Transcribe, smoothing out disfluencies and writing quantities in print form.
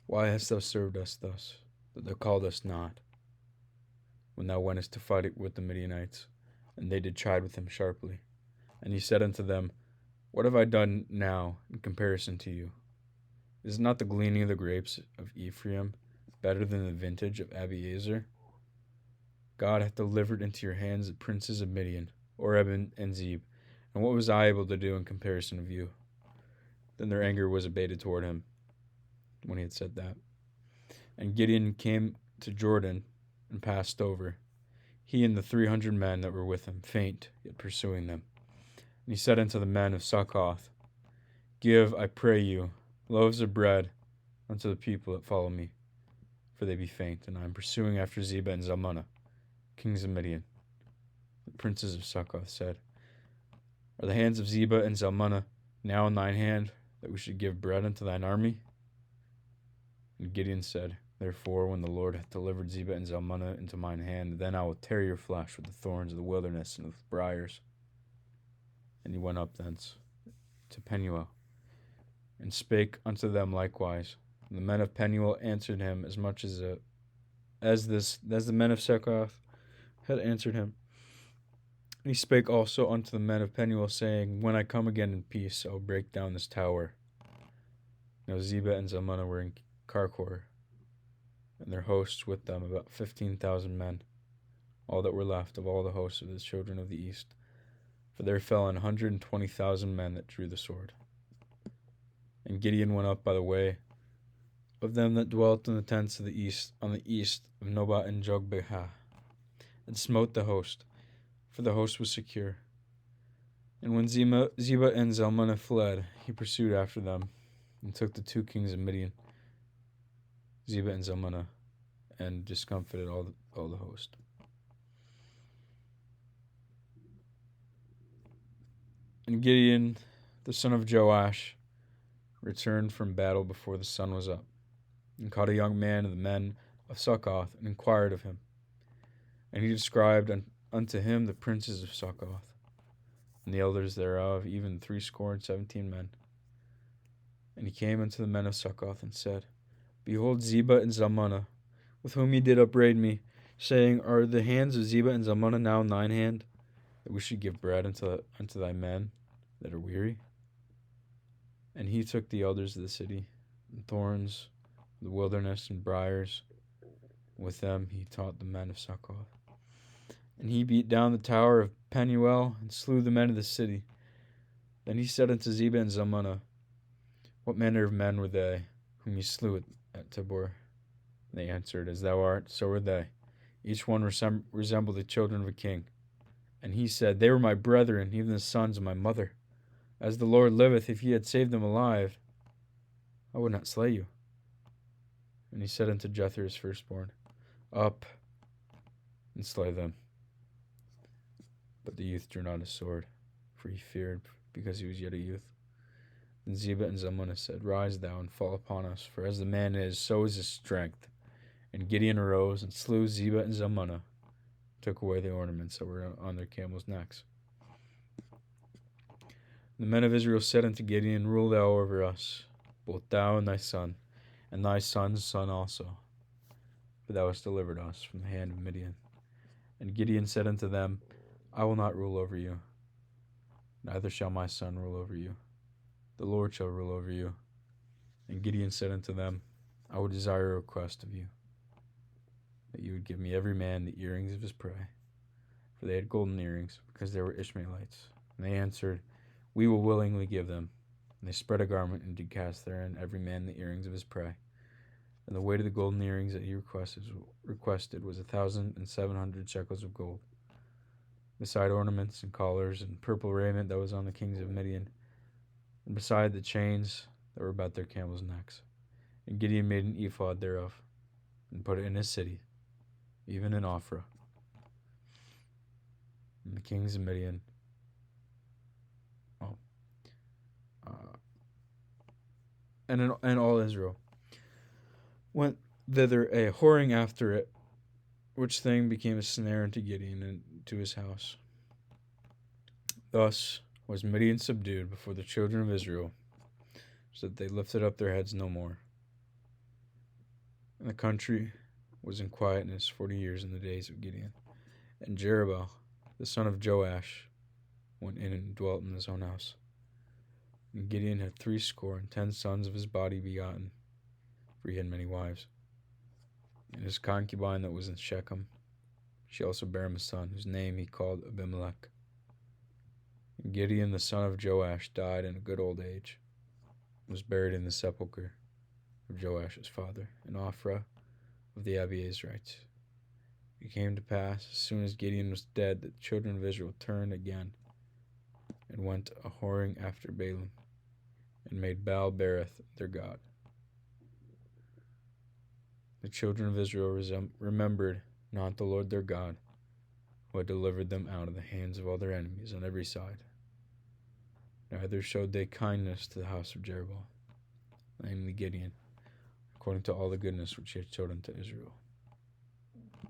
Why hast thou served us thus, that thou called us not, when thou wentest to fight it with the Midianites? And they did chide with him sharply. And he said unto them, What have I done now in comparison to you? Is not the gleaning of the grapes of Ephraim better than the vintage of Abiezer? God hath delivered into your hands the princes of Midian, Oreb and Zeb, and what was I able to do in comparison of you? Then their anger was abated toward him when he had said that. And Gideon came to Jordan and passed over, he and the 300 men that were with him, faint, yet pursuing them. And he said unto the men of Succoth, Give, I pray you, loaves of bread unto the people that follow me, for they be faint, and I am pursuing after Zebah and Zalmunna, kings of Midian. The princes of Succoth said, Are the hands of Zebah and Zalmunna now in thine hand, that we should give bread unto thine army? And Gideon said, Therefore, when the Lord hath delivered Zebah and Zalmunna into mine hand, then I will tear your flesh with the thorns of the wilderness and with briars. And he went up thence to Penuel, and spake unto them likewise. And the men of Penuel answered him as much as the men of Succoth had answered him. And he spake also unto the men of Penuel, saying, When I come again in peace, I will break down this tower. Now Zebah and Zalmunna were in Karkor, and their hosts with them, about 15,000 men, all that were left of all the hosts of the children of the east. For there fell 120,000 men that drew the sword. And Gideon went up by the way of them that dwelt in the tents of the east, on the east of Nobat and Jogbehah, and smote the host, for the host was secure. And when Zebah and Zalmunna fled, he pursued after them, and took the 2 kings of Midian, Zebah and Zalmunna, and discomfited all the host. And Gideon, the son of Joash, returned from battle before the sun was up, and caught a young man of the men of Succoth, and inquired of him. And he described unto him the princes of Succoth, and the elders thereof, even 17 men. And he came unto the men of Succoth, and said, Behold Zebah and Zalmunna, with whom ye did upbraid me, saying, Are the hands of Zebah and Zalmunna now in thine hand, that we should give bread unto thy men that are weary? And he took the elders of the city, and thorns, the wilderness, and briars. With them he taught the men of Succoth. And he beat down the tower of Penuel, and slew the men of the city. Then he said unto Zebah and Zalmunna, What manner of men were they, whom ye slew at Tabor? And they answered, As thou art, so were they. Each one resembled the children of a king. And he said, They were my brethren, even the sons of my mother. As the Lord liveth, if ye had saved them alive, I would not slay you. And he said unto Jether his firstborn, Up, and slay them. But the youth drew not his sword, for he feared, because he was yet a youth. Then Zebah and Zalmunna said, Rise thou, and fall upon us, for as the man is, so is his strength. And Gideon arose, and slew Zebah and Zalmunna, took away the ornaments that were on their camels' necks. The men of Israel said unto Gideon, Rule thou over us, both thou and thy son son's son also, for thou hast delivered us from the hand of Midian. And Gideon said unto them, I will not rule over you, neither shall my son rule over you. The Lord shall rule over you. And Gideon said unto them, I would desire a request of you, that you would give me every man the earrings of his prey. For they had golden earrings, because they were Ishmaelites. And they answered, We will willingly give them. And they spread a garment, and did cast therein every man the earrings of his prey. And the weight of the golden earrings that he requested was 1,700 shekels of gold, beside ornaments and collars and purple raiment that was on the kings of Midian, and beside the chains that were about their camels' necks. And Gideon made an ephod thereof, and put it in his city, even in Ophrah. And the kings of Midian and all Israel went thither whoring after it, which thing became a snare unto Gideon and to his house. Thus was Midian subdued before the children of Israel, so that they lifted up their heads no more. And the country was in quietness 40 years in the days of Gideon. And Jerubbaal, the son of Joash, went in and dwelt in his own house. And Gideon had 70 sons of his body begotten, for he had many wives. And his concubine that was in Shechem, she also bare him a son, whose name he called Abimelech. And Gideon the son of Joash died in a good old age, and was buried in the sepulchre of Joash's father, in Ophrah of the Abiezrites. It came to pass, as soon as Gideon was dead, that the children of Israel turned again, and went a whoring after Baalim, and made Baal-berith their god. The children of Israel remembered not the Lord their God, who had delivered them out of the hands of all their enemies on every side. Neither showed they kindness to the house of Jerubbaal, namely Gideon, according to all the goodness which he had showed unto Israel.